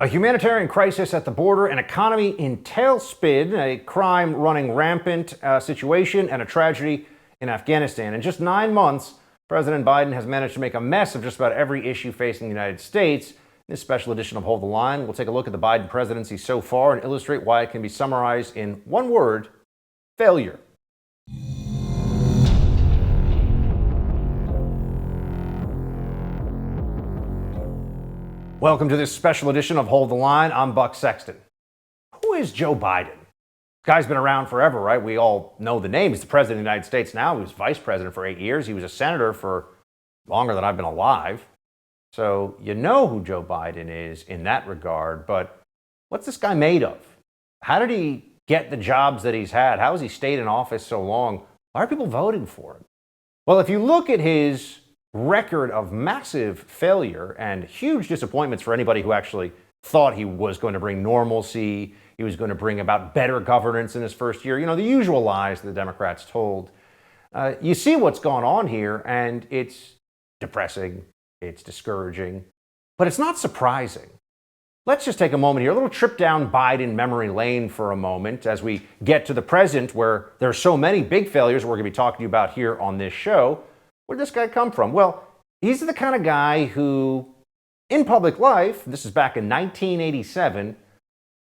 A humanitarian crisis at the border, an economy in tailspin, a crime running rampant situation, and a tragedy in Afghanistan. In just 9 months, President Biden has managed to make a mess of just about every issue facing the United States. In this special edition of Hold the Line, we'll take a look at the Biden presidency so far and illustrate why it can be summarized in one word: failure. Welcome to this special edition of Hold the Line. I'm Buck Sexton. Who is Joe Biden? Guy's been around forever, right? We all know the name. He's the president of the United States now. He was vice president for 8 years. He was a senator for longer than I've been alive. So you know who Joe Biden is in that regard. But what's this guy made of? How did he get the jobs that he's had? How has he stayed in office so long? Why are people voting for him? Well, if you look at his record of massive failure and huge disappointments for anybody who actually thought he was going to bring normalcy, he was going to bring about better governance in his first year, the usual lies the Democrats told. You see what's gone on here, and it's depressing, it's discouraging, but it's not surprising. Let's just take a moment here, a little trip down Biden memory lane for a moment as we get to the present, where there are so many big failures we're going to be talking to you about here on this show. Where did this guy come from? Well, he's the kind of guy who, in public life, this is back in 1987,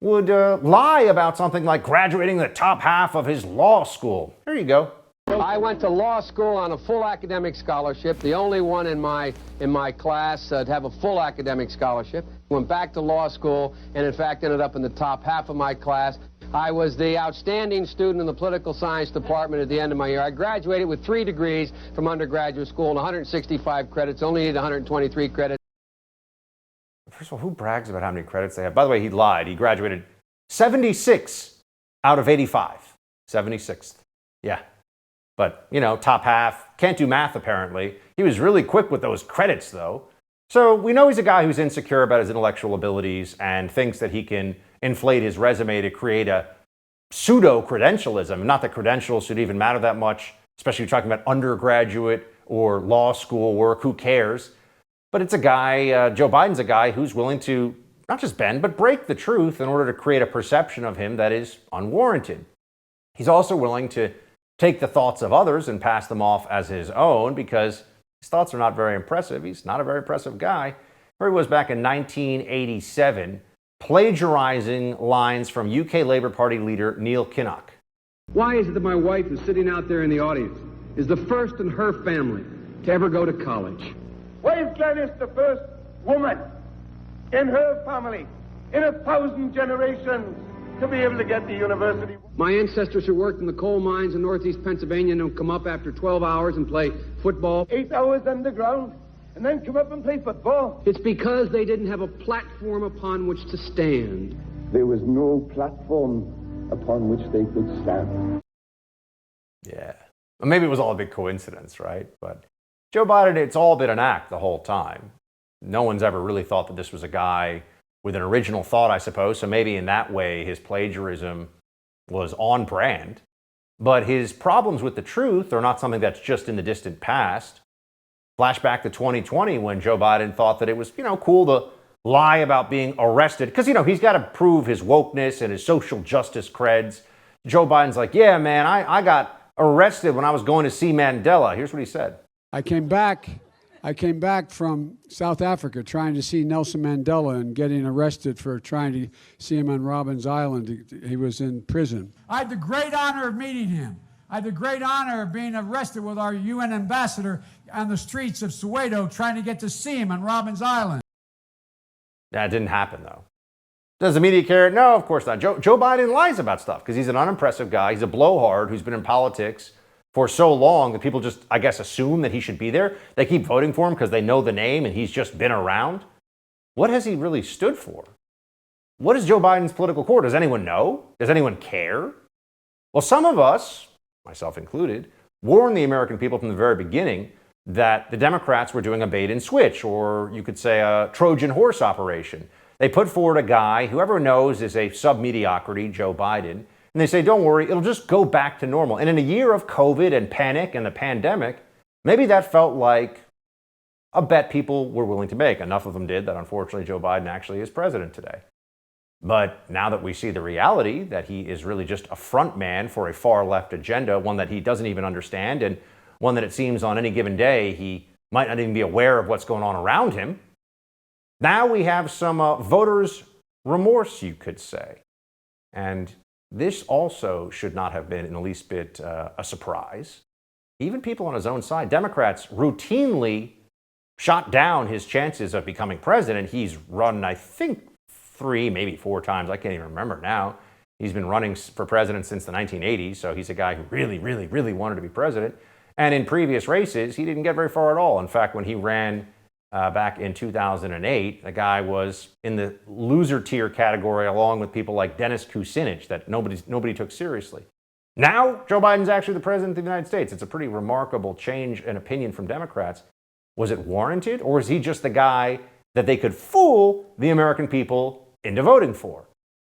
would lie about something like graduating the top half of his law school. Here you go. I went to law school on a full academic scholarship, the only one in my class to have a full academic scholarship. Went back to law school and, in fact, ended up in the top half of my class. I was the outstanding student in the political science department at the end of my year. I graduated with 3 degrees from undergraduate school and 165 credits, only needed 123 credits. First of all, who brags about how many credits they have? By the way, he lied. He graduated 76 out of 85. 76th. Yeah. But, top half. Can't do math, apparently. He was really quick with those credits, though. So we know he's a guy who's insecure about his intellectual abilities and thinks that he can inflate his resume to create a pseudo-credentialism. Not that credentials should even matter that much, especially if you're talking about undergraduate or law school work. Who cares? But it's a guy, Joe Biden's a guy who's willing to not just bend, but break the truth in order to create a perception of him that is unwarranted. He's also willing to take the thoughts of others and pass them off as his own because his thoughts are not very impressive. He's not a very impressive guy. Here he was back in 1987, plagiarizing lines from UK Labour Party leader Neil Kinnock. Why is it that my wife, who's sitting out there in the audience, is the first in her family to ever go to college? Why is Glenys the first woman in her family in 1,000 generations to be able to get to university? My ancestors who worked in the coal mines in northeast Pennsylvania don't come up after 12 hours and play football. 8 hours underground and then come up and play football. It's because they didn't have a platform upon which to stand. There was no platform upon which they could stand. Yeah. Well, maybe it was all a big coincidence, right? But Joe Biden, it's all been an act the whole time. No one's ever really thought that this was a guy with an original thought, I suppose. So maybe in that way, his plagiarism was on brand. But his problems with the truth are not something that's just in the distant past. Flashback to 2020 when Joe Biden thought that it was, cool to lie about being arrested. Because, he's got to prove his wokeness and his social justice creds. Joe Biden's like, yeah, man, I got arrested when I was going to see Mandela. Here's what he said. I came back from South Africa trying to see Nelson Mandela and getting arrested for trying to see him on Robben Island. He was in prison. I had the great honor of meeting him. I had the great honor of being arrested with our UN ambassador on the streets of Soweto trying to get to see him on Robben Island. That didn't happen, though. Does the media care? No, of course not. Joe Biden lies about stuff because he's an unimpressive guy. He's a blowhard who's been in politics for so long that people just, I guess, assume that he should be there. They keep voting for him because they know the name and he's just been around. What has he really stood for? What is Joe Biden's political core? Does anyone know? Does anyone care? Well, some of us, myself included, warned the American people from the very beginning that the Democrats were doing a bait and switch, or you could say a Trojan horse operation. They put forward a guy who everyone knows is a sub-mediocrity, Joe Biden, and they say, don't worry, it'll just go back to normal. And in a year of COVID and panic and the pandemic, maybe that felt like a bet people were willing to make. Enough of them did that unfortunately Joe Biden actually is president today. But now that we see the reality that he is really just a front man for a far left agenda, one that he doesn't even understand, and one that it seems on any given day he might not even be aware of what's going on around him, now we have some voters' remorse, you could say. And this also should not have been in the least bit a surprise. Even people on his own side, Democrats, routinely shot down his chances of becoming president. He's run, I think, 3, maybe 4 times. I can't even remember now. He's been running for president since the 1980s, so he's a guy who really, really, really wanted to be president. And in previous races, he didn't get very far at all. In fact, when he ran back in 2008, the guy was in the loser tier category along with people like Dennis Kucinich that nobody took seriously. Now, Joe Biden's actually the president of the United States. It's a pretty remarkable change in opinion from Democrats. Was it warranted, or is he just the guy that they could fool the American people into voting for?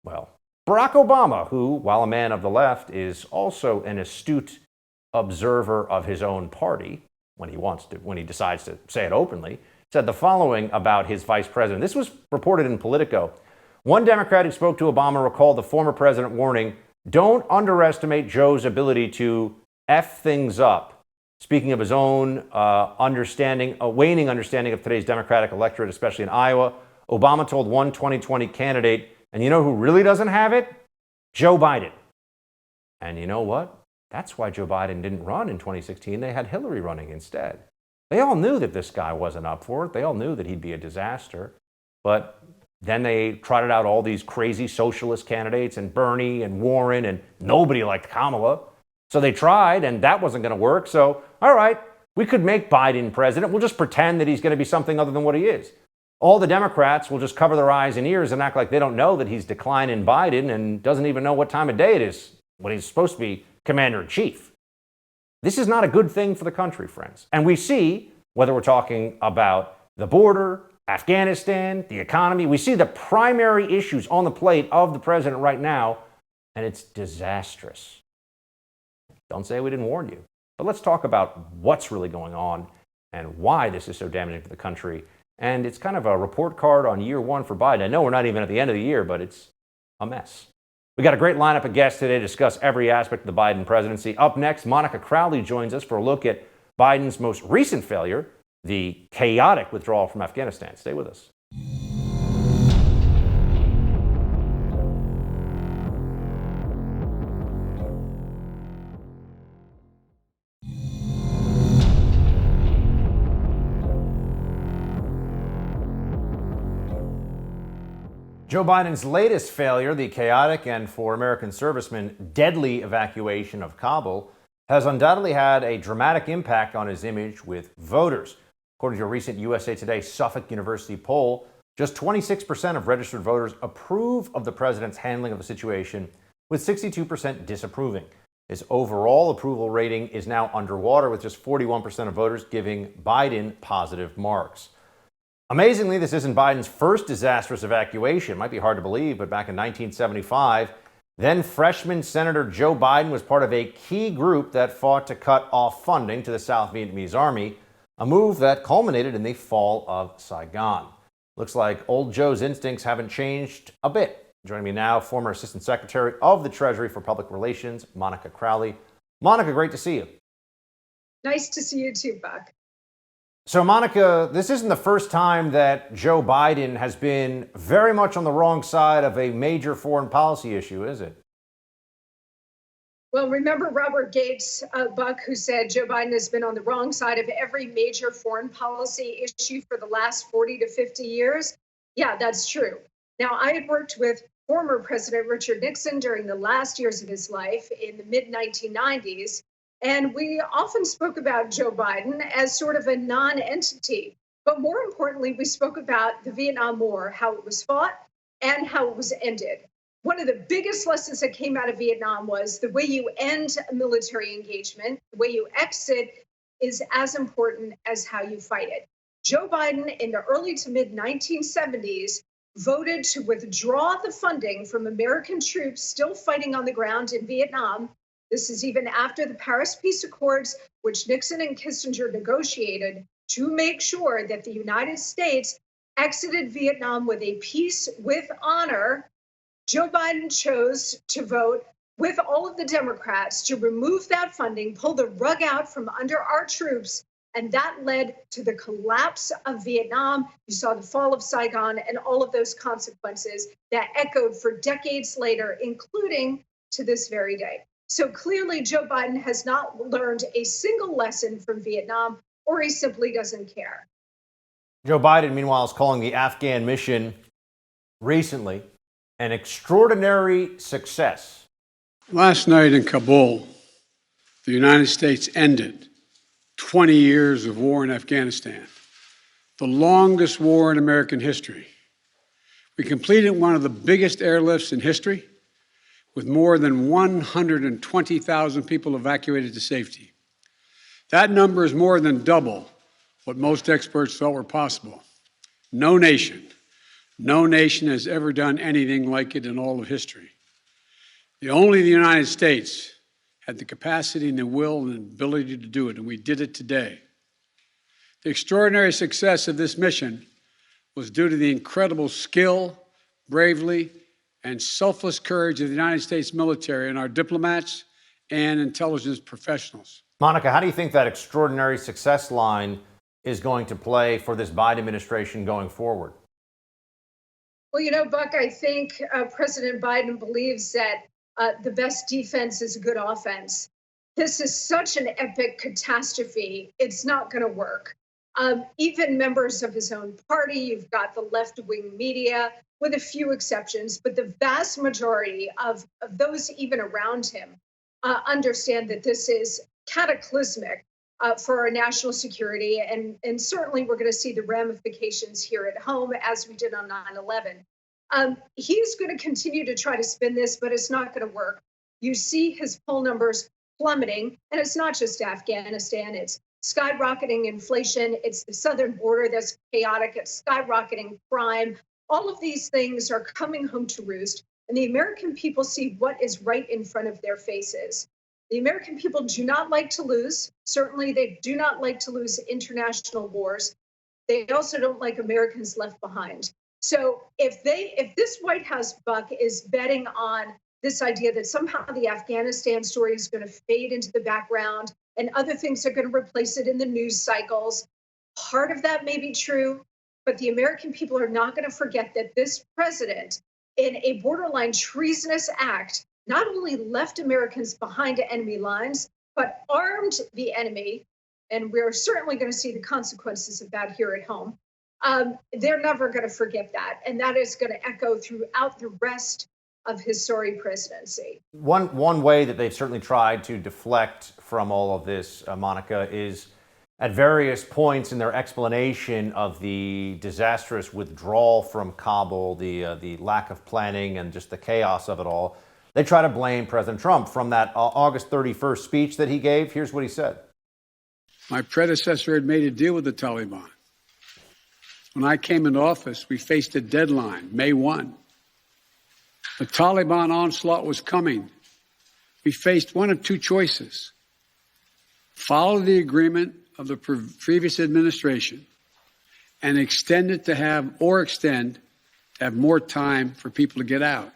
Well, Barack Obama, who, while a man of the left, is also an astute observer of his own party when he decides to say it openly, said the following about his vice president. This was reported in Politico. One Democrat who spoke to Obama recalled the former president warning, "Don't underestimate Joe's ability to F things up." Speaking of his own waning understanding of today's Democratic electorate, especially in Iowa, Obama told one 2020 candidate, and you know who really doesn't have it? Joe Biden. And you know what? That's why Joe Biden didn't run in 2016. They had Hillary running instead. They all knew that this guy wasn't up for it. They all knew that he'd be a disaster. But then they trotted out all these crazy socialist candidates and Bernie and Warren, and nobody liked Kamala. So they tried, and that wasn't going to work. So, all right, we could make Biden president. We'll just pretend that he's going to be something other than what he is. All the Democrats will just cover their eyes and ears and act like they don't know that he's declining Biden and doesn't even know what time of day it is when he's supposed to be commander-in-chief. This is not a good thing for the country, friends. And we see, whether we're talking about the border, Afghanistan, the economy, we see the primary issues on the plate of the president right now, and it's disastrous. Don't say we didn't warn you. But let's talk about what's really going on and why this is so damaging for the country. And it's kind of a report card on year one for Biden. I know we're not even at the end of the year, but it's a mess. We got a great lineup of guests today to discuss every aspect of the Biden presidency. Up next, Monica Crowley joins us for a look at Biden's most recent failure, the chaotic withdrawal from Afghanistan. Stay with us. Joe Biden's latest failure, the chaotic and, for American servicemen, deadly evacuation of Kabul, has undoubtedly had a dramatic impact on his image with voters. According to a recent USA Today Suffolk University poll, just 26% of registered voters approve of the president's handling of the situation, with 62% disapproving. His overall approval rating is now underwater, with just 41% of voters giving Biden positive marks. Amazingly, this isn't Biden's first disastrous evacuation. It might be hard to believe, but back in 1975, then freshman Senator Joe Biden was part of a key group that fought to cut off funding to the South Vietnamese Army, a move that culminated in the fall of Saigon. Looks like old Joe's instincts haven't changed a bit. Joining me now, former Assistant Secretary of the Treasury for Public Relations, Monica Crowley. Monica, great to see you. Nice to see you too, Buck. So, Monica, this isn't the first time that Joe Biden has been very much on the wrong side of a major foreign policy issue, is it? Well, remember Robert Gates, Buck, who said Joe Biden has been on the wrong side of every major foreign policy issue for the last 40 to 50 years? Yeah, that's true. Now, I had worked with former President Richard Nixon during the last years of his life in the mid-1990s. And we often spoke about Joe Biden as sort of a non-entity. But more importantly, we spoke about the Vietnam War, how it was fought and how it was ended. One of the biggest lessons that came out of Vietnam was the way you end a military engagement, the way you exit is as important as how you fight it. Joe Biden in the early to mid 1970s voted to withdraw the funding from American troops still fighting on the ground in Vietnam. This is even after the Paris Peace Accords, which Nixon and Kissinger negotiated. to make sure that the United States exited Vietnam with a peace with honor, Joe Biden chose to vote with all of the Democrats to remove that funding, pull the rug out from under our troops, and that led to the collapse of Vietnam. You saw the fall of Saigon and all of those consequences that echoed for decades later, including to this very day. So clearly, Joe Biden has not learned a single lesson from Vietnam, or he simply doesn't care. Joe Biden, meanwhile, is calling the Afghan mission recently an extraordinary success. Last night in Kabul, the United States ended 20 years of war in Afghanistan, the longest war in American history. We completed one of the biggest airlifts in history, with more than 120,000 people evacuated to safety. That number is more than double what most experts thought were possible. No nation has ever done anything like it in all of history. Only the United States had the capacity and the will and ability to do it, and we did it today. The extraordinary success of this mission was due to the incredible skill, bravery, and selfless courage of the United States military and our diplomats and intelligence professionals. Monica, how do you think that extraordinary success line is going to play for this Biden administration going forward? Well, Buck, I think President Biden believes that the best defense is a good offense. This is such an epic catastrophe. It's not going to work. Even members of his own party, you've got the left-wing media, with a few exceptions, but the vast majority of those even around him understand that this is cataclysmic for our national security. And certainly we're going to see the ramifications here at home as we did on 9/11. He's going to continue to try to spin this, but it's not going to work. You see his poll numbers plummeting, and it's not just Afghanistan. It's skyrocketing inflation. It's the southern border that's chaotic. It's skyrocketing crime. All of these things are coming home to roost, and the American people see what is right in front of their faces. The American people do not like to lose. Certainly, they do not like to lose international wars. They also don't like Americans left behind. So if this White House, Buck, is betting on this idea that somehow the Afghanistan story is going to fade into the background and other things are going to replace it in the news cycles, part of that may be true, but the American people are not going to forget that this president, in a borderline treasonous act, not only left Americans behind enemy lines, but armed the enemy, and we're certainly going to see the consequences of that here at home. They're never going to forget that. And that is going to echo throughout the rest of his sorry presidency. One way that they've certainly tried to deflect from all of this, Monica, is at various points in their explanation of the disastrous withdrawal from Kabul, the lack of planning and just the chaos of it all, they try to blame President Trump from that August 31st speech that he gave. Here's what he said. My predecessor had made a deal with the Taliban. When I came into office, we faced a deadline, May 1. The Taliban onslaught was coming. We faced one of two choices: follow the agreement of the previous administration and extend to have more time for people to get out,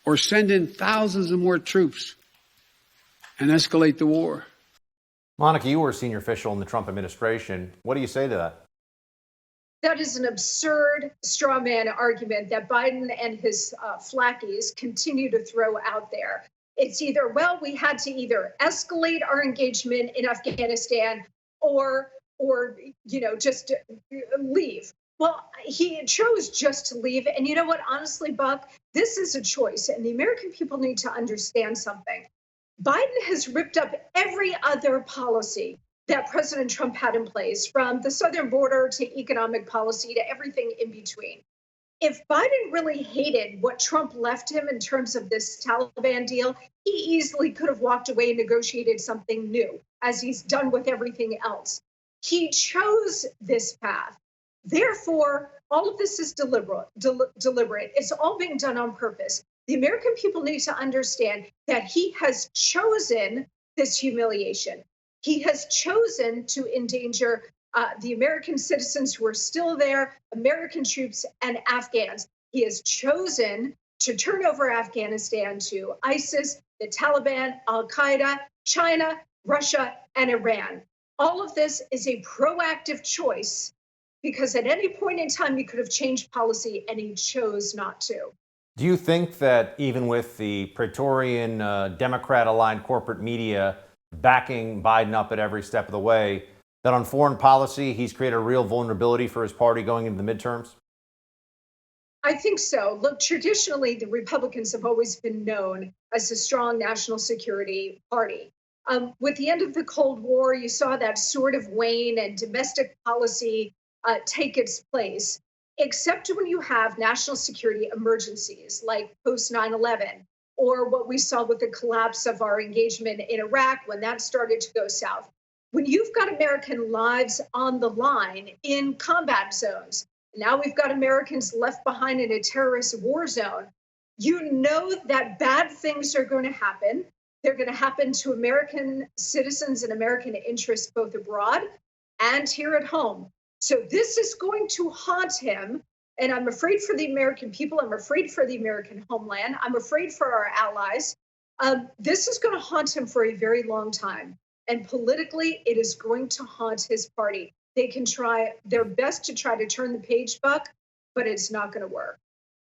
or send in thousands of more troops and escalate the war. Monica, you were a senior official in the Trump administration. What do you say to that? That is an absurd straw man argument that Biden and his flackies continue to throw out there. It's either, well, we had to either escalate our engagement in Afghanistan or just leave. Well, he chose just to leave. And you know what? Honestly, Buck, this is a choice. And the American people need to understand something. Biden has ripped up every other policy that President Trump had in place, from the southern border to economic policy to everything in between. If Biden really hated what Trump left him in terms of this Taliban deal, he easily could have walked away and negotiated something new, as he's done with everything else. He chose this path. Therefore, all of this is deliberate. It's all being done on purpose. The American people need to understand that he has chosen this humiliation. He has chosen to endanger the American citizens who are still there, American troops and Afghans. He has chosen to turn over Afghanistan to ISIS, the Taliban, Al-Qaeda, China, Russia, and Iran. All of this is a proactive choice because at any point in time, he could have changed policy and he chose not to. Do you think that even with the Praetorian Democrat-aligned corporate media backing Biden up at every step of the way, that on foreign policy, he's created a real vulnerability for his party going into the midterms? I think so. Look, traditionally, the Republicans have always been known as a strong national security party. With the end of the Cold War, you saw that sort of wane and domestic policy take its place, except when you have national security emergencies like post 9/11, or what we saw with the collapse of our engagement in Iraq when that started to go south. When you've got American lives on the line in combat zones, now we've got Americans left behind in a terrorist war zone, you know that bad things are going to happen. They're going to happen to American citizens and American interests both abroad and here at home. So this is going to haunt him. And I'm afraid for the American people. I'm afraid for the American homeland. I'm afraid for our allies. This is going to haunt him for a very long time. And politically, it is going to haunt his party. They can try their best to try to turn the page, Buck, but it's not going to work.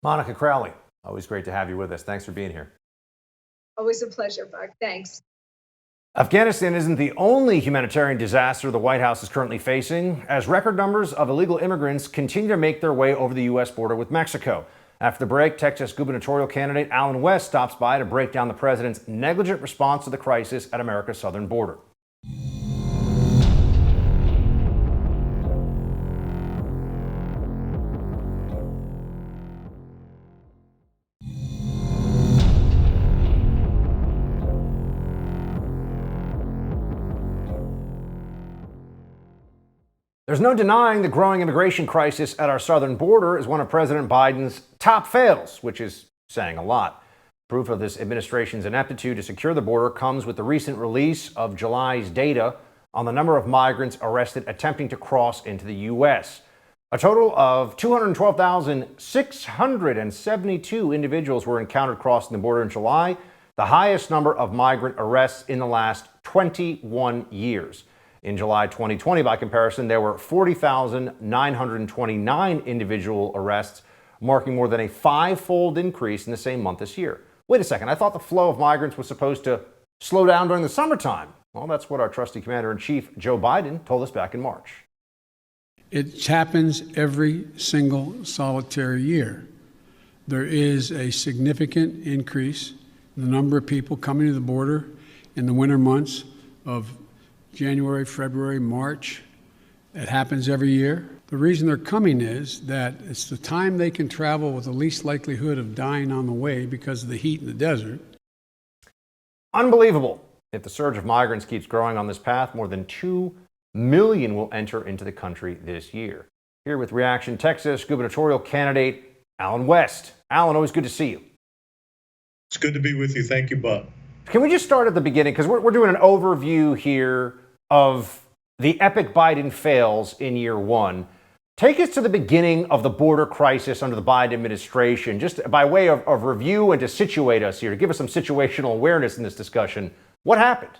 Monica Crowley, always great to have you with us. Thanks for being here. Always a pleasure, Buck. Thanks. Afghanistan isn't the only humanitarian disaster the White House is currently facing, as record numbers of illegal immigrants continue to make their way over the U.S. border with Mexico. After the break, Texas gubernatorial candidate Alan West stops by to break down the president's negligent response to the crisis at America's southern border. There's no denying the growing immigration crisis at our southern border is one of President Biden's top fails, which is saying a lot. Proof of this administration's ineptitude to secure the border comes with the recent release of July's data on the number of migrants arrested attempting to cross into the U.S. A total of 212,672 individuals were encountered crossing the border in July, the highest number of migrant arrests in the last 21 years. In July 2020, by comparison, there were 40,929 individual arrests, marking more than a five-fold increase in the same month this year. Wait a second, I thought the flow of migrants was supposed to slow down during the summertime. Well, that's what our trusty Commander-in-Chief, Joe Biden, told us back in March. It happens every single solitary year. There is a significant increase in the number of people coming to the border in the winter months of January, February, March. It happens every year. The reason they're coming is that it's the time they can travel with the least likelihood of dying on the way because of the heat in the desert. Unbelievable. If the surge of migrants keeps growing on this path, more than 2 million will enter into the country this year. Here with Reaction, Texas gubernatorial candidate Alan West. Alan, always good to see you. It's good to be with you. Thank you, Buck. Can we just start at the beginning? Because we're doing an overview here of the epic Biden fails in year one. Take us to the beginning of the border crisis under the Biden administration, just by way of review and to situate us here, to give us some situational awareness in this discussion. What happened?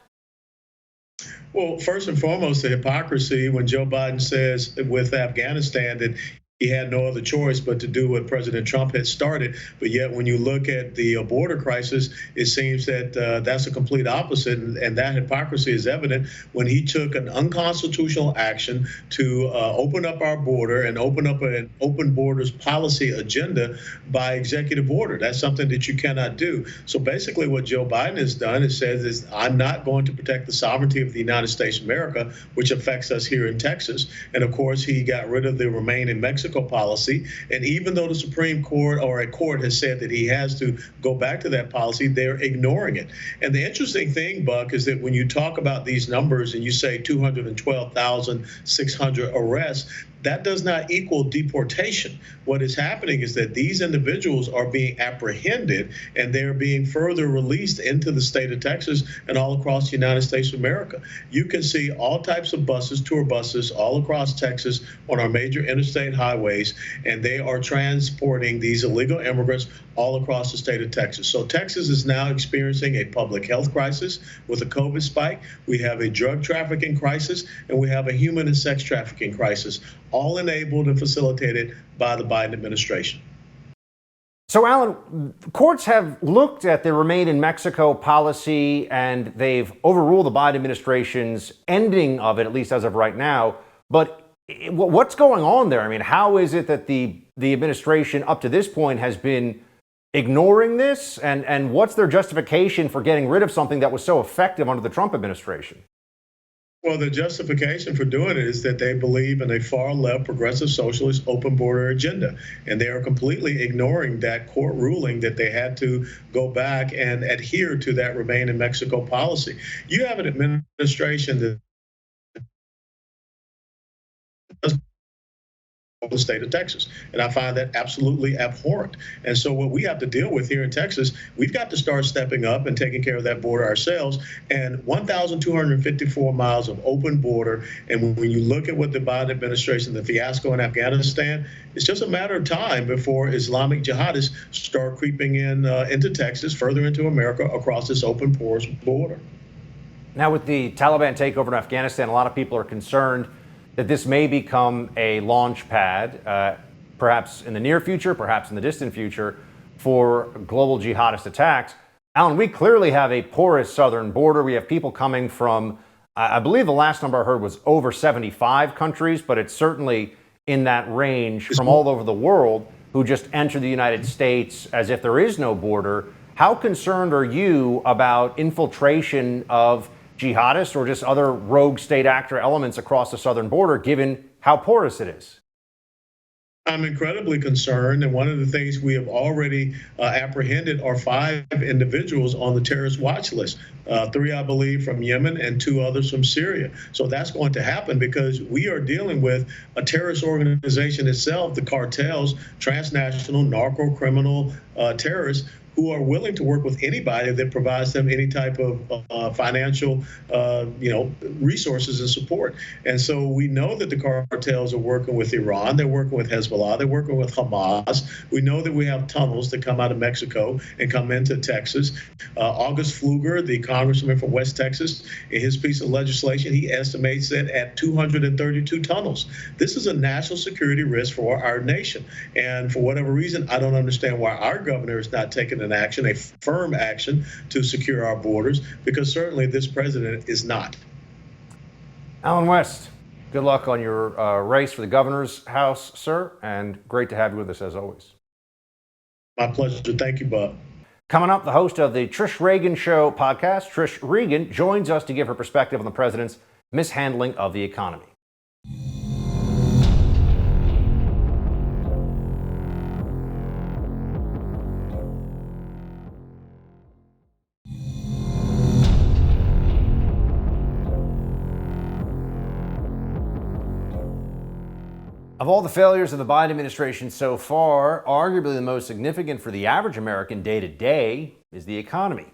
Well, first and foremost, the hypocrisy when Joe Biden says with Afghanistan that he had no other choice but to do what President Trump had started. But yet, when you look at the border crisis, it seems that that's a complete opposite. And that hypocrisy is evident when he took an unconstitutional action to open up our border and open up an open borders policy agenda by executive order. That's something that you cannot do. So basically what Joe Biden has done is says, I'm not going to protect the sovereignty of the United States of America, which affects us here in Texas. And of course, he got rid of the Remain in Mexico policy. And even though the Supreme Court or a court has said that he has to go back to that policy, they're ignoring it. And the interesting thing, Buck, is that when you talk about these numbers and you say 212,600 arrests, that does not equal deportation. What is happening is that these individuals are being apprehended and they're being further released into the state of Texas and all across the United States of America. You can see all types of buses, tour buses, all across Texas on our major interstate highways, and they are transporting these illegal immigrants all across the state of Texas. So Texas is now experiencing a public health crisis with a COVID spike. We have a drug trafficking crisis, and we have a human and sex trafficking crisis, all enabled and facilitated by the Biden administration. So, Alan, courts have looked at the Remain in Mexico policy, and they've overruled the Biden administration's ending of it, at least as of right now. But what's going on there? I mean, how is it that the administration up to this point has been ignoring this? And what's their justification for getting rid of something that was so effective under the Trump administration? Well, the justification for doing it is that they believe in a far-left progressive socialist open border agenda. And they are completely ignoring that court ruling that they had to go back and adhere to that Remain in Mexico policy. You have an administration that the state of Texas. And I find that absolutely abhorrent. And so what we have to deal with here in Texas, we've got to start stepping up and taking care of that border ourselves. And 1,254 miles of open border. And when you look at what the Biden administration, the fiasco in Afghanistan, it's just a matter of time before Islamic jihadists start creeping in into Texas, further into America, across this open porous border. Now, with the Taliban takeover in Afghanistan, a lot of people are concerned that this may become a launch pad, perhaps in the near future, perhaps in the distant future, for global jihadist attacks. Alan, we clearly have a porous southern border. We have people coming from, I believe the last number I heard was over 75 countries, but it's certainly in that range from all over the world who just enter the United States as if there is no border. How concerned are you about infiltration of jihadists or just other rogue state actor elements across the southern border, given how porous it is? I'm incredibly concerned, and one of the things we have already apprehended are 5 individuals on the terrorist watch list. 3, I believe, from Yemen and 2 others from Syria. So that's going to happen because we are dealing with a terrorist organization itself, the cartels, transnational, narco-criminal terrorists, who are willing to work with anybody that provides them any type of financial, resources and support. And so we know that the cartels are working with Iran. They're working with Hezbollah. They're working with Hamas. We know that we have tunnels that come out of Mexico and come into Texas. August Pfluger, the congressman from West Texas, in his piece of legislation, he estimates it at 232 tunnels. This is a national security risk for our nation. And for whatever reason, I don't understand why our governor is not taking an action, a firm action to secure our borders, because certainly this president is not. Alan West, good luck on your race for the governor's house, sir, and great to have you with us as always. My pleasure. Thank you, Bob. Coming up, the host of the Trish Regan Show podcast, Trish Regan, joins us to give her perspective on the president's mishandling of the economy. Of all the failures of the Biden administration so far, arguably the most significant for the average American day to day is the economy.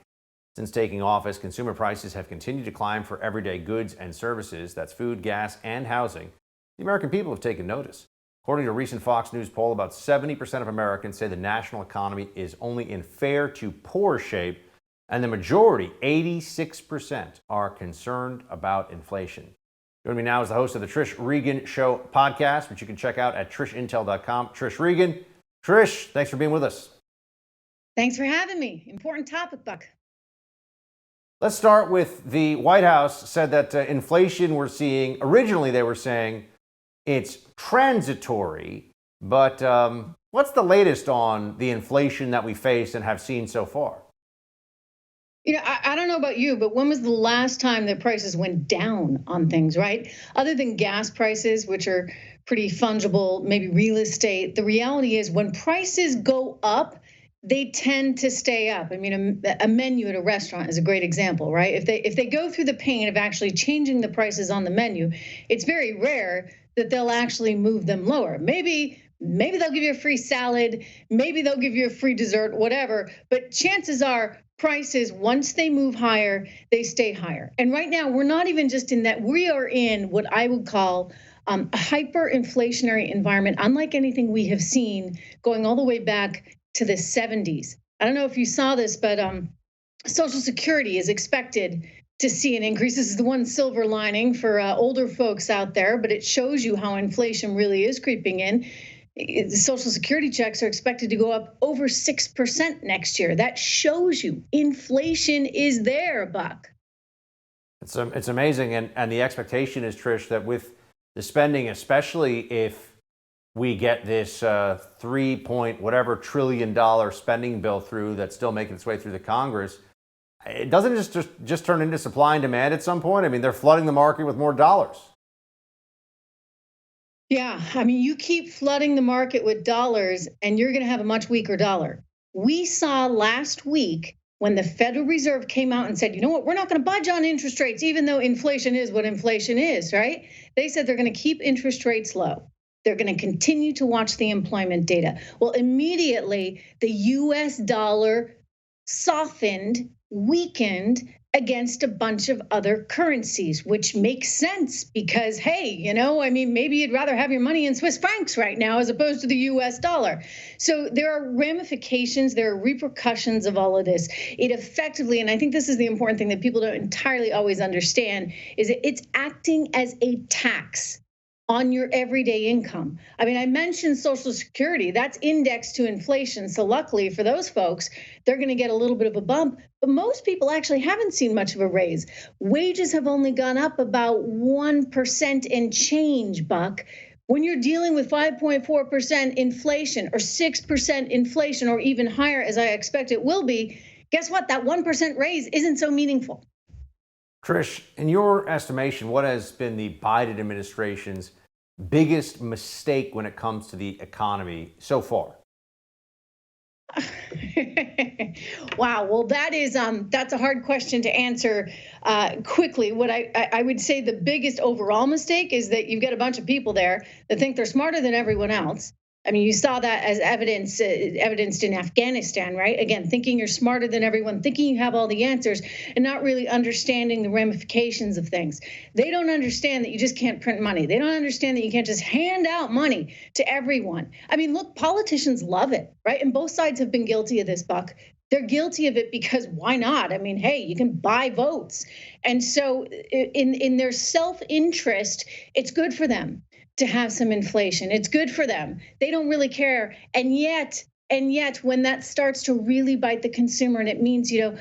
Since taking office, consumer prices have continued to climb for everyday goods and services, that's food, gas, and housing. The American people have taken notice. According to a recent Fox News poll, about 70% of Americans say the national economy is only in fair to poor shape, and the majority, 86%, are concerned about inflation. Joining me now is the host of the Trish Regan Show podcast, which you can check out at trishintel.com. Trish Regan. Trish, thanks for being with us. Thanks for having me. Important topic, Buck. Let's start with the White House said that inflation we're seeing, originally they were saying it's transitory, but what's the latest on the inflation that we face and have seen so far? You know, I don't know about you, but when was the last time that prices went down on things, right? Other than gas prices, which are pretty fungible, maybe real estate, the reality is when prices go up, they tend to stay up. I mean, a menu at a restaurant is a great example, right? If they go through the pain of actually changing the prices on the menu, it's very rare that they'll actually move them lower. Maybe they'll give you a free salad, maybe they'll give you a free dessert, whatever. But chances are prices, once they move higher, they stay higher. And right now, we're not even just in that. We are in what I would call a hyperinflationary environment, unlike anything we have seen going all the way back to the 70s. I don't know if you saw this, but Social Security is expected to see an increase. This is the one silver lining for older folks out there, but it shows you how inflation really is creeping in. The Social Security checks are expected to go up over 6% next year. That shows you inflation is there, Buck. It's amazing. And the expectation is, Trish, that with the spending, especially if we get this $3 trillion spending bill through that's still making its way through the Congress, it doesn't just turn into supply and demand at some point. I mean, they're flooding the market with more dollars. Yeah, I mean, you keep flooding the market with dollars and you're going to have a much weaker dollar. We saw last week when the Federal Reserve came out and said, you know what, we're not going to budge on interest rates, even though inflation is what inflation is, right? They said they're going to keep interest rates low. They're going to continue to watch the employment data. Well, immediately the US dollar softened, weakened against a bunch of other currencies, which makes sense because, hey, you know, I mean, maybe you'd rather have your money in Swiss francs right now as opposed to the US dollar. So there are ramifications, there are repercussions of all of this. It effectively, and I think this is the important thing that people don't entirely always understand, is that it's acting as a tax on your everyday income. I mean, I mentioned Social Security, that's indexed to inflation. So luckily for those folks, they're going to get a little bit of a bump, but most people actually haven't seen much of a raise. Wages have only gone up about 1% and change, Buck. When you're dealing with 5.4% inflation or 6% inflation or even higher, as I expect it will be, guess what? That 1% raise isn't so meaningful. Trish, in your estimation, what has been the Biden administration's biggest mistake when it comes to the economy so far? Wow, well, that's a hard question to answer quickly. What I would say the biggest overall mistake is that you've got a bunch of people there that think they're smarter than everyone else. I mean, you saw that as evidenced in Afghanistan, right? Again, thinking you're smarter than everyone, thinking you have all the answers, and not really understanding the ramifications of things. They don't understand that you just can't print money. They don't understand that you can't just hand out money to everyone. I mean, look, politicians love it, right? And both sides have been guilty of this, Buck. They're guilty of it because why not? I mean, hey, you can buy votes. And so in their self-interest, it's good for them to have some inflation. It's good for them. They don't really care. And yet, when that starts to really bite the consumer, and it means, you know,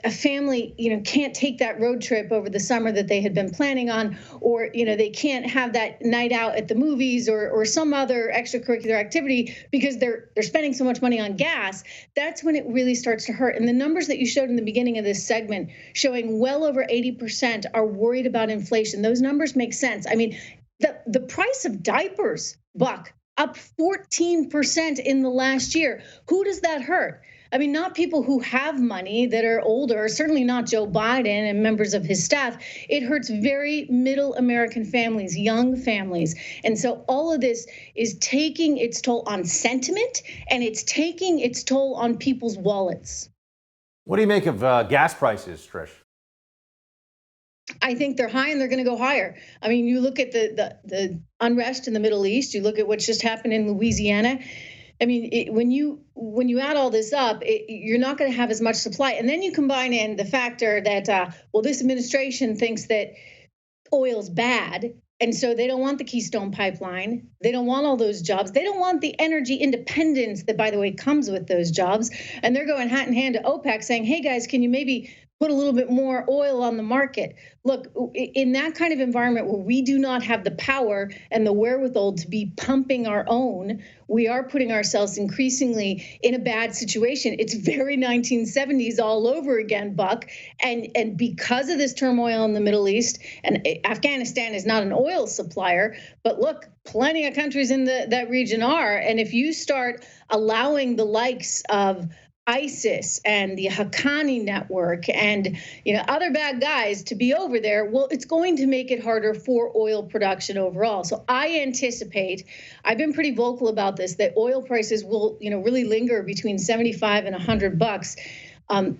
a family, you know, can't take that road trip over the summer that they had been planning on, or, you know, they can't have that night out at the movies or some other extracurricular activity because they're spending so much money on gas, that's when it really starts to hurt. And the numbers that you showed in the beginning of this segment showing well over 80% are worried about inflation. Those numbers make sense. I mean, the price of diapers, Buck, up 14% in the last year. Who does that hurt? I mean, not people who have money that are older, certainly not Joe Biden and members of his staff. It hurts very middle American families, young families. And so all of this is taking its toll on sentiment, and it's taking its toll on people's wallets. What do you make of gas prices, Trish? I think they're high and they're going to go higher. I mean, you look at the unrest in the Middle East, you look at what's just happened in Louisiana. I mean, when you add all this up, you're not going to have as much supply. And then you combine in the factor that, well, this administration thinks that oil's bad. And so they don't want the Keystone Pipeline. They don't want all those jobs. They don't want the energy independence that, by the way, comes with those jobs. And they're going hat in hand to OPEC saying, hey, guys, can you maybe put a little bit more oil on the market? Look, in that kind of environment where we do not have the power and the wherewithal to be pumping our own, we are putting ourselves increasingly in a bad situation. It's very 1970s all over again, Buck. And because of this turmoil in the Middle East, and Afghanistan is not an oil supplier, but look, plenty of countries in that region are. And if you start allowing the likes of ISIS and the Haqqani network and other bad guys to be over there, well, it's going to make it harder for oil production overall. So I anticipate, I've been pretty vocal about this, that oil prices will really linger between 75 and $100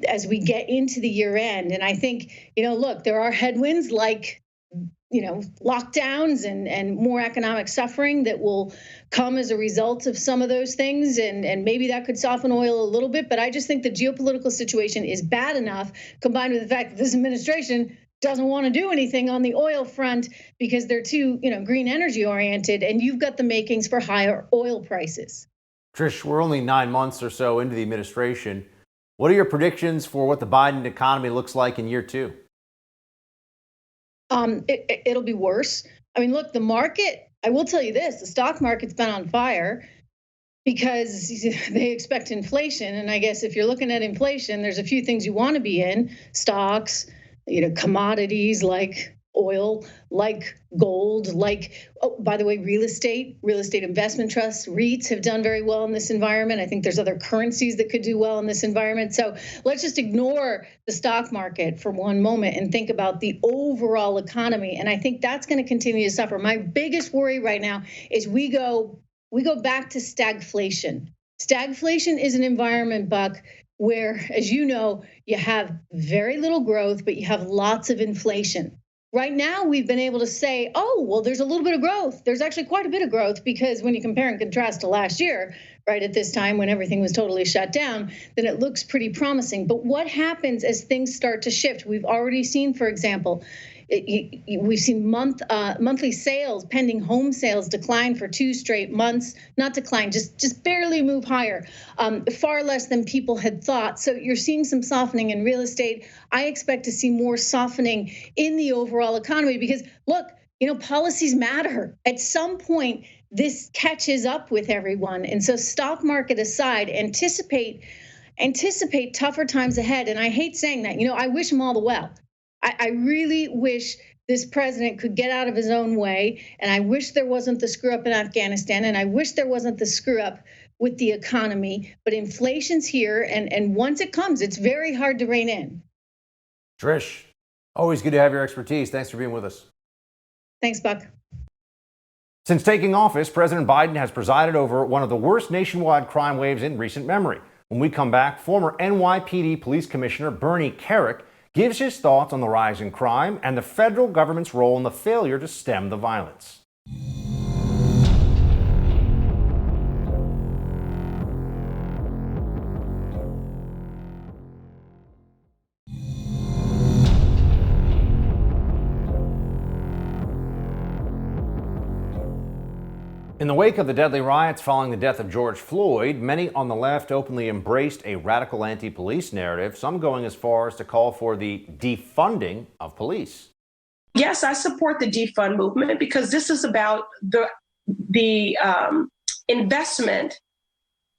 as we get into the year end. And I think, look, there are headwinds like lockdowns and more economic suffering that will come as a result of some of those things. And maybe that could soften oil a little bit. But I just think the geopolitical situation is bad enough, combined with the fact that this administration doesn't want to do anything on the oil front because they're too, green energy oriented. And you've got the makings for higher oil prices. Trish, we're only 9 months or so into the administration. What are your predictions for what the Biden economy looks like in year 2? It'll be worse. I mean, look, the market, I will tell you this, the stock market's been on fire because they expect inflation. And I guess if you're looking at inflation, there's a few things you want to be in: stocks, commodities like oil, like gold, like, oh, by the way, real estate investment trusts, REITs have done very well in this environment. I think there's other currencies that could do well in this environment. So let's just ignore the stock market for one moment and think about the overall economy. And I think that's going to continue to suffer. My biggest worry right now is we go back to stagflation. Stagflation is an environment, Buck, where, as you know, you have very little growth, but you have lots of inflation. Right now, we've been able to say, oh, well, there's a little bit of growth. There's actually quite a bit of growth, because when you compare and contrast to last year, right at this time when everything was totally shut down, then it looks pretty promising. But what happens as things start to shift? We've already seen, for example, we've seen monthly sales, pending home sales, decline for 2 straight months. Not decline, just barely move higher, far less than people had thought. So you're seeing some softening in real estate. I expect to see more softening in the overall economy because, look, policies matter. At some point, this catches up with everyone. And so, stock market aside, anticipate tougher times ahead. And I hate saying that. I wish them all the well. I really wish this president could get out of his own way. And I wish there wasn't the screw up in Afghanistan. And I wish there wasn't the screw up with the economy. But inflation's here. And once it comes, it's very hard to rein in. Trish, always good to have your expertise. Thanks for being with us. Thanks, Buck. Since taking office, President Biden has presided over one of the worst nationwide crime waves in recent memory. When we come back, former NYPD Police Commissioner Bernie Kerik gives his thoughts on the rise in crime and the federal government's role in the failure to stem the violence. In the wake of the deadly riots following the death of George Floyd, many on the left openly embraced a radical anti-police narrative, some going as far as to call for the defunding of police. Yes, I support the defund movement because this is about the investment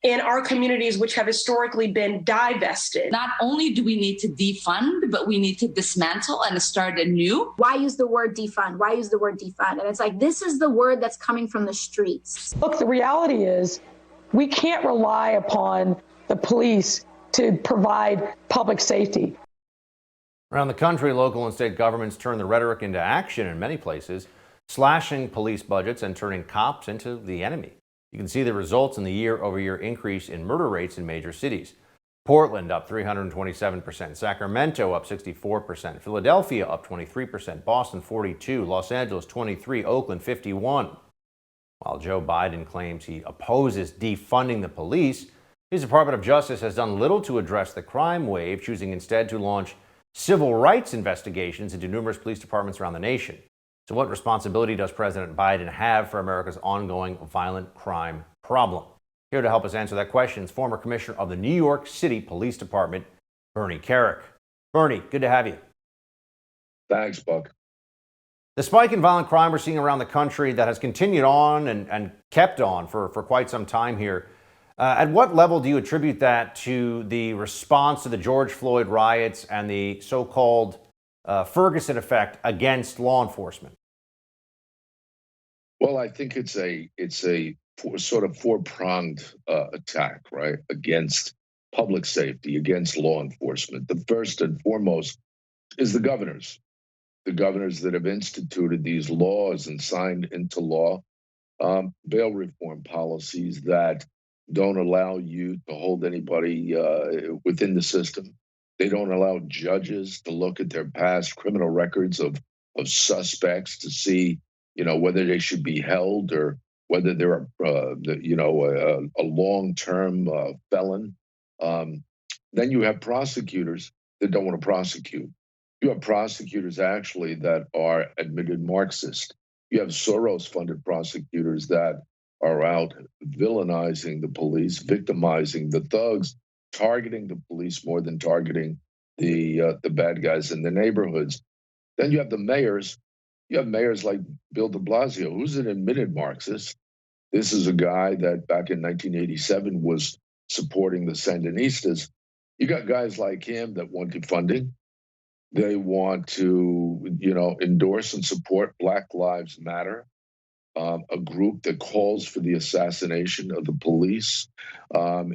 in our communities, which have historically been divested. Not only do we need to defund, but we need to dismantle and start anew. Why use the word defund? Why use the word defund? And it's like, this is the word that's coming from the streets. Look, the reality is we can't rely upon the police to provide public safety. Around the country, local and state governments turn the rhetoric into action in many places, slashing police budgets and turning cops into the enemy. You can see the results in the year-over-year increase in murder rates in major cities. Portland up 327%, Sacramento up 64%, Philadelphia up 23%, Boston 42%, Los Angeles 23%, Oakland 51%. While Joe Biden claims he opposes defunding the police, his Department of Justice has done little to address the crime wave, choosing instead to launch civil rights investigations into numerous police departments around the nation. So what responsibility does President Biden have for America's ongoing violent crime problem? Here to help us answer that question is former Commissioner of the New York City Police Department, Bernie Kerik. Bernie, good to have you. Thanks, Buck. The spike in violent crime we're seeing around the country that has continued on and kept on for quite some time here, at what level do you attribute that to the response to the George Floyd riots and the so-called Ferguson effect against law enforcement? Well, I think it's a sort of four-pronged attack, right, against public safety, against law enforcement. The first and foremost is the governors that have instituted these laws and signed into law bail reform policies that don't allow you to hold anybody within the system. They don't allow judges to look at their past criminal records of suspects to see, whether they should be held or whether they're, a long-term felon. Then you have prosecutors that don't want to prosecute. You have prosecutors actually that are admitted Marxist. You have Soros-funded prosecutors that are out villainizing the police, victimizing the thugs, targeting the police more than targeting the bad guys in the neighborhoods. Then you have the mayors. You have mayors like Bill de Blasio, who's an admitted Marxist. This is a guy that back in 1987 was supporting the Sandinistas. You got guys like him that want defunding. They want to, endorse and support Black Lives Matter, a group that calls for the assassination of the police.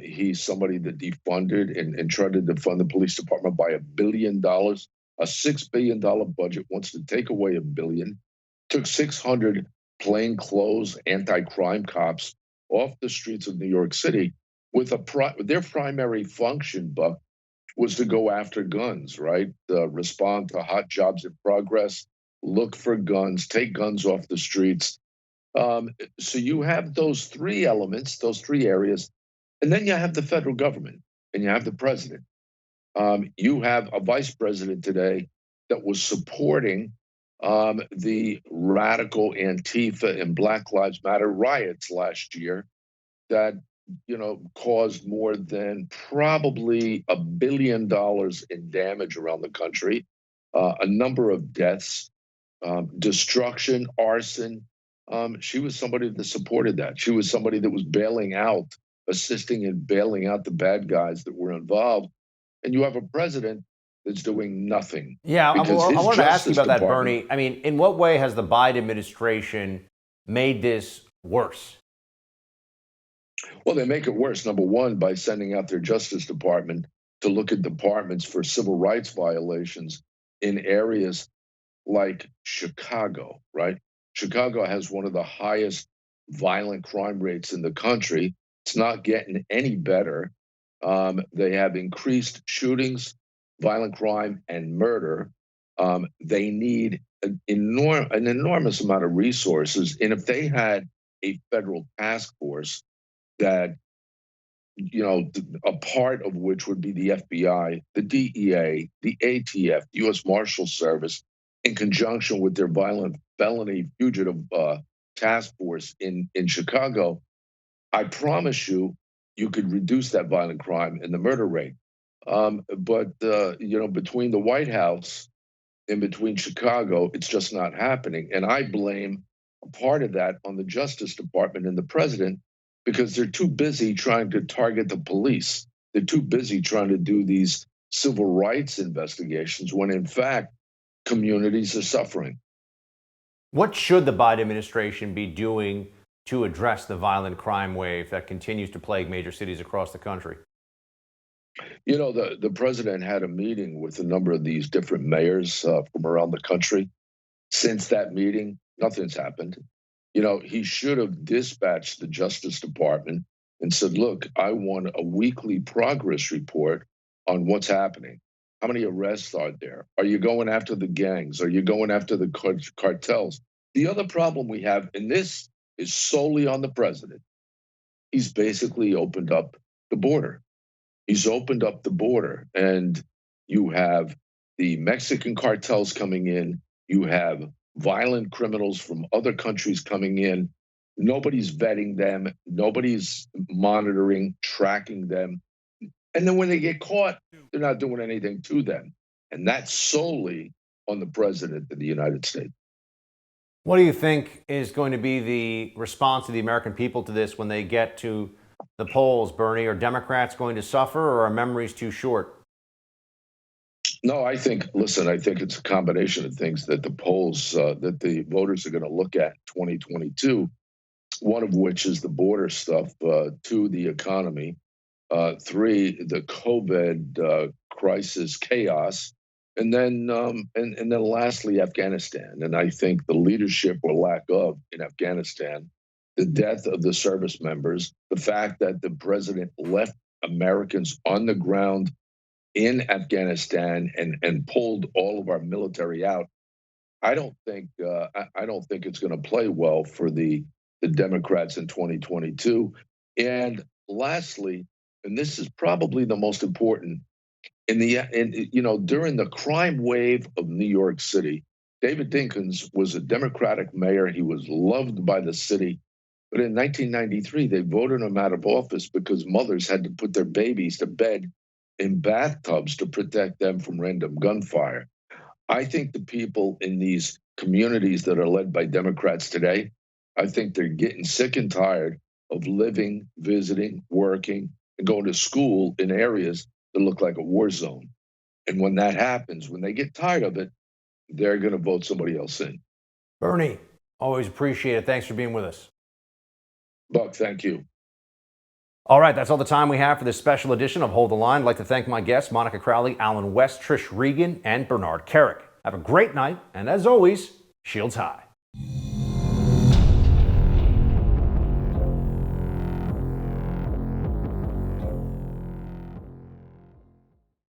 He's somebody that defunded and tried to defund the police department by $1 billion. A $6 billion budget wants to take away $1 billion. Took 600 plainclothes anti-crime cops off the streets of New York City with their primary function, Buck, was to go after guns, right? Respond to hot jobs in progress, look for guns, take guns off the streets. So you have those three elements, those three areas, and then you have the federal government and you have the president. You have a vice president today that was supporting the radical Antifa and Black Lives Matter riots last year that caused more than probably $1 billion in damage around the country, a number of deaths, destruction, arson. She was somebody that supported that. She was somebody that was bailing out, assisting in bailing out the bad guys that were involved. And you have a president that's doing nothing. Yeah, I wanted to ask you about that, Bernie. Department, I mean, in what way has the Biden administration made this worse? Well, they make it worse, number one, by sending out their Justice Department to look at departments for civil rights violations in areas like Chicago, right? Chicago has one of the highest violent crime rates in the country. It's not getting any better. They have increased shootings, violent crime, and murder. They need an enormous amount of resources. And if they had a federal task force that, a part of which would be the FBI, the DEA, the ATF, the U.S. Marshal Service, in conjunction with their violent felony fugitive task force in Chicago, I promise you could reduce that violent crime and the murder rate. But between the White House and between Chicago, it's just not happening. And I blame a part of that on the Justice Department and the president, because they're too busy trying to target the police. They're too busy trying to do these civil rights investigations when, in fact, communities are suffering. What should the Biden administration be doing to address the violent crime wave that continues to plague major cities across the country? The president had a meeting with a number of these different mayors from around the country. Since that meeting, nothing's happened. He should have dispatched the Justice Department and said, look, I want a weekly progress report on what's happening. How many arrests are there? Are you going after the gangs? Are you going after the cartels? The other problem we have, and this is solely on the president, he's basically opened up the border. He's opened up the border, and you have the Mexican cartels coming in. You have violent criminals from other countries coming in. Nobody's vetting them. Nobody's monitoring, tracking them. And then when they get caught, they're not doing anything to them. And that's solely on the president of the United States. What do you think is going to be the response of the American people to this when they get to the polls, Bernie? Are Democrats going to suffer, or are memories too short? No, I think it's a combination of things that the polls, that the voters are going to look at in 2022, one of which is the border stuff, to the economy. 3, the COVID crisis chaos, and then lastly, Afghanistan. And I think the leadership or lack of in Afghanistan, the death of the service members, the fact that the president left Americans on the ground in Afghanistan and pulled all of our military out. I don't think it's going to play well for the Democrats in 2022. And lastly, and this is probably the most important, during the crime wave of New York City, David Dinkins was a Democratic mayor. He was loved by the city. But in 1993, they voted him out of office because mothers had to put their babies to bed in bathtubs to protect them from random gunfire. I think the people in these communities that are led by Democrats today, I think they're getting sick and tired of living, visiting, working, and going to school in areas that look like a war zone. And when that happens, when they get tired of it, they're going to vote somebody else in. Bernie, always appreciate it. Thanks for being with us. Buck, thank you. All right, that's all the time we have for this special edition of Hold the Line. I'd like to thank my guests, Monica Crowley, Alan West, Trish Regan, and Bernard Carrick. Have a great night, and as always, shields high.